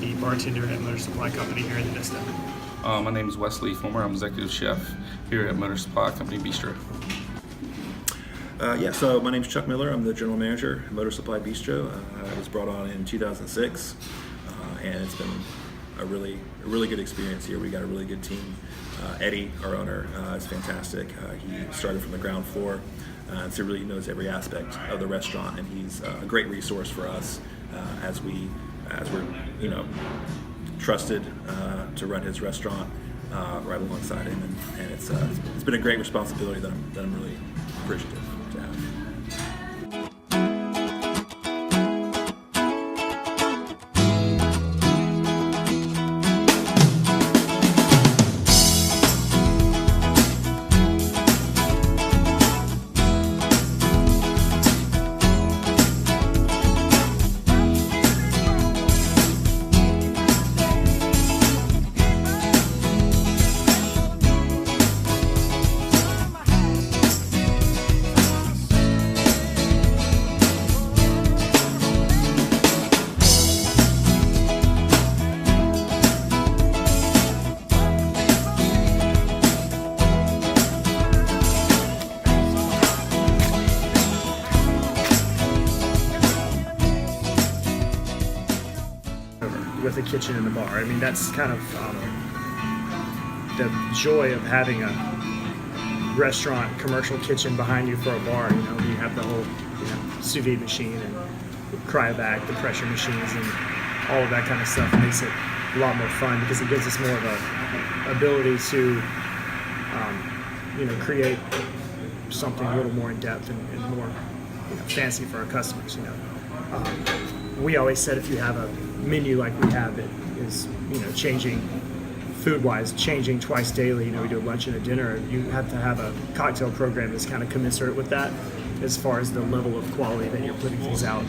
the bartender at Motor Supply Company here in the Vista. My name is Wesley Fulmer. I'm executive chef here at Motor Supply Company Bistro. So my name's Chuck Miller. I'm the general manager at Motor Supply Bistro. I was brought on in 2006, and it's been a really good experience here. We got a really good team. Eddie, our owner, is fantastic. He started from the ground floor, and so really knows every aspect of the restaurant, and he's a great resource for us as we're trusted to run his restaurant right alongside him, and it's been a great responsibility that I'm really appreciative to have. With a kitchen in the bar. I mean, that's kind of the joy of having a restaurant commercial kitchen behind you for a bar. You know, you have the whole sous vide machine and cryovac, the pressure machines, and all of that kind of stuff. It makes it a lot more fun because it gives us more of a ability to create something a little more in depth and more fancy for our customers. We always said if you have a menu like we have, it is changing food-wise, changing twice daily. We do a lunch and a dinner. You have to have a cocktail program that's kind of commensurate with that, as far as the level of quality that you're putting things out.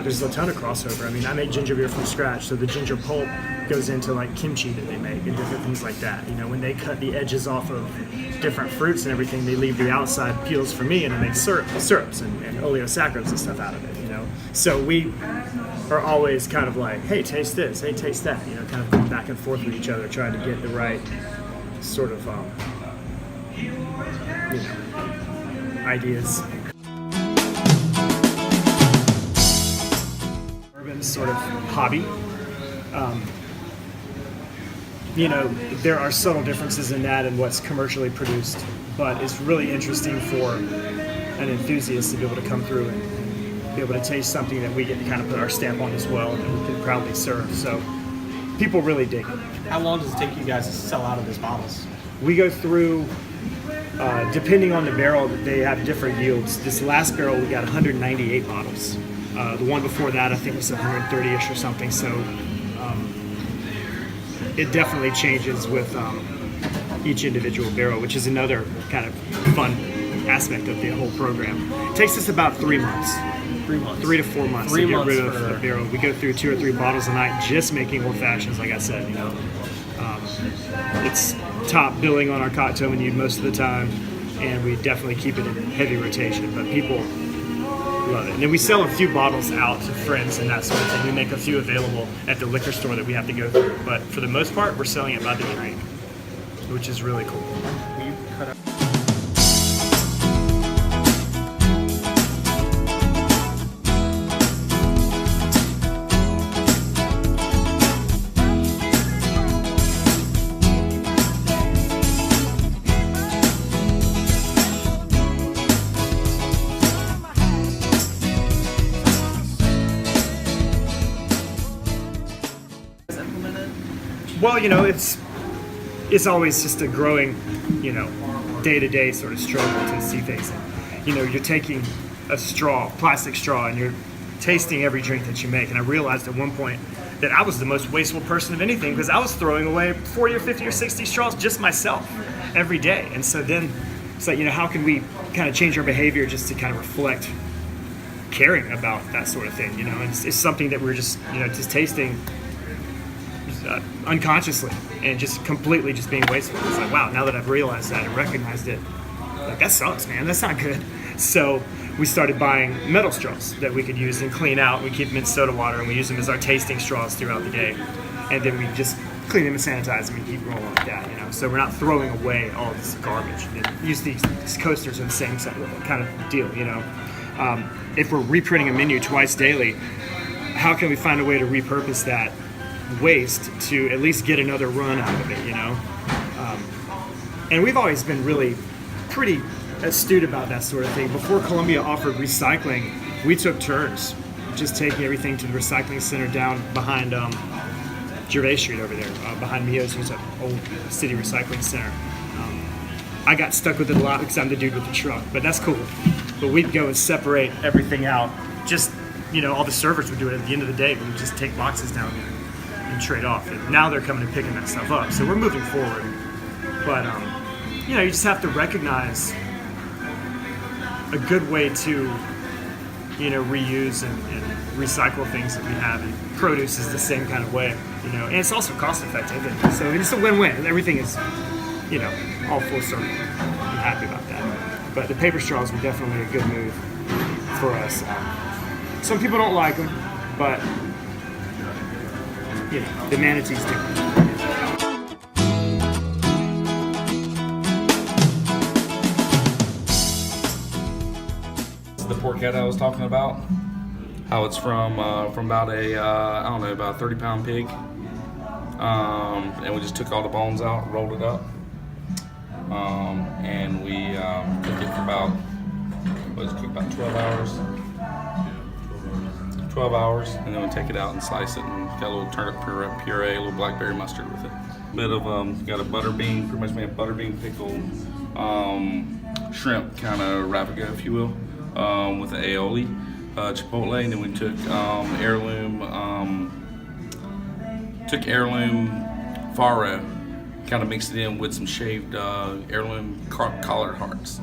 There's a ton of crossover. I mean, I make ginger beer from scratch, so the ginger pulp goes into like kimchi that they make and different things like that. When they cut the edges off of different fruits and everything, they leave the outside peels for me, and it makes syrups and oleosaccharides and stuff out of it. So we are always kind of like, hey, taste this, hey, taste that. Kind of going back and forth with each other, trying to get the right sort of ideas. Urban sort of hobby. There are subtle differences in that and what's commercially produced, but it's really interesting for an enthusiast to be able to come through and be able to taste something that we get to kind of put our stamp on as well, and we can proudly serve. So people really dig it. How long does it take you guys to sell out of these bottles? We go through, depending on the barrel, they have different yields. This last barrel, we got 198 bottles. The one before that, I think, was 130-ish or something. So it definitely changes with each individual barrel, which is another kind of fun aspect of the whole program. It takes us about 3 months. 3 months. 3 to 4 months Three to get months rid of the barrel. We go through 2 or 3 bottles a night just making old fashions, like I said. It's top billing on our cocktail menu most of the time, and we definitely keep it in heavy rotation. But people love it. And then we sell a few bottles out to friends and that sort of thing. We make a few available at the liquor store that we have to go through. But for the most part, we're selling it by the drink, which is really cool. Well, it's always just a growing, day-to-day sort of struggle to see things. You're taking a plastic straw, and you're tasting every drink that you make. And I realized at one point that I was the most wasteful person of anything, because I was throwing away 40 or 50 or 60 straws just myself every day. And so then it's like, how can we kind of change our behavior just to kind of reflect caring about that sort of thing? It's something that we're just tasting unconsciously and just completely just being wasteful. It's like, wow, now that I've realized that and recognized it, like, that sucks, man. That's not good. So we started buying metal straws that we could use and clean out. We keep them in soda water and we use them as our tasting straws throughout the day. And then we just clean them and sanitize them and keep rolling like that, you know. So we're not throwing away all this garbage. And use these coasters are the same kind of deal, you know. If we're reprinting a menu twice daily, how can we find a way to repurpose that waste to at least get another run out of it, you know? And we've always been really pretty astute about that sort of thing. Before Columbia offered recycling, we took turns just taking everything to the recycling center down behind Gervais Street over there, behind Mio's, who's an old city recycling center. I got stuck with it a lot because I'm the dude with the truck, but that's cool. But we'd go and separate everything out. Just, you know, all the servers would do it at the end of the day. We would just take boxes down and trade off. And now they're coming and picking that stuff up. So we're moving forward. But, you know, you just have to recognize a good way to, you know, reuse and recycle things that we have. And produce is the same kind of way, you know. And it's also cost effective. And so it's a win-win. Everything is, you know, all full circle. I'm happy about that. But the paper straws were definitely a good move for us. Some people don't like them, but you know, the manatees do. The porchetta I was talking about, how it's from about a I don't know, about a 30-pound pig, and we just took all the bones out, rolled it up, and we cooked it for about 12 hours. 12 hours, and then we take it out and slice it, and got a little turnip puree, a little blackberry mustard with it. Bit of got a butter bean, pretty much made a butter bean pickle, shrimp kind of ravigo, if you will, with the aioli, chipotle, and then we took heirloom farro, kind of mixed it in with some shaved heirloom collard hearts,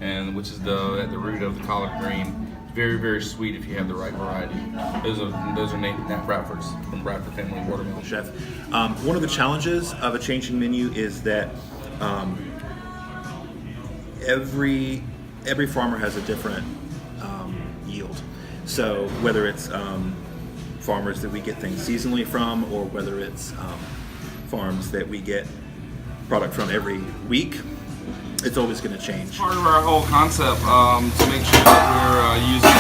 and which is at the root of the collard green. Very, very sweet if you have the right variety. Those are named Nat Bradford's from Bradford Family Watermelon. Chef, one of the challenges of a changing menu is that every farmer has a different yield. So whether it's farmers that we get things seasonally from, or whether it's farms that we get product from every week, it's always going to change. Part of our whole concept to make sure that we're using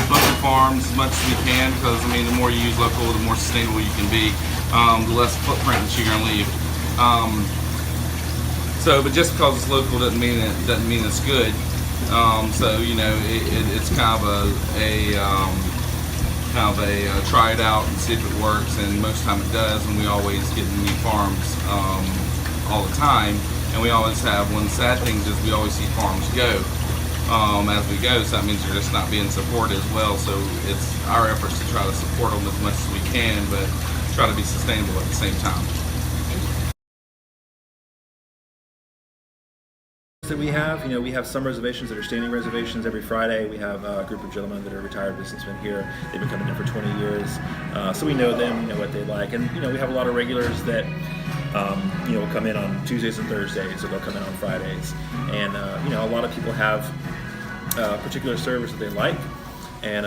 local farms as much as we can, because I mean, the more you use local, the more sustainable you can be, the less footprint that you're going to leave. But just because it's local doesn't mean it's good. So you know, it's kind of a try it out and see if it works, and most of the time it does. And we always get new farms all the time. And we always have, one sad thing is we always see farms go as we go, so that means they're just not being supported as well. So it's our efforts to try to support them as much as we can, but try to be sustainable at the same time. That we have some reservations that are standing reservations every Friday. We have a group of gentlemen that are retired businessmen here. They've been coming in for 20 years, so we know them, we know what they like, and you know, we have a lot of regulars that come in on Tuesdays and Thursdays, or they'll come in on Fridays. And you know, a lot of people have a particular service that they like, and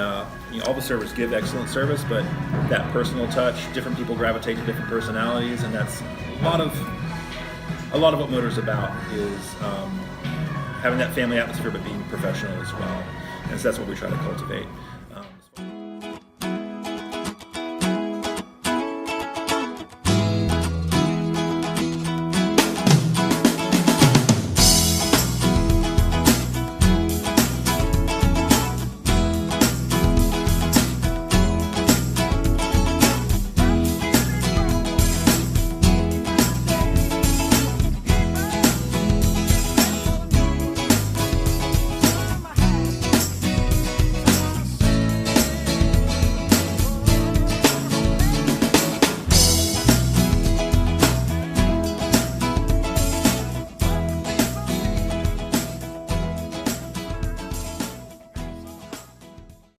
you know, all the servers give excellent service, but that personal touch, different people gravitate to different personalities, and that's a lot of what Motor's about, is having that family atmosphere, but being professional as well. And so that's what we try to cultivate.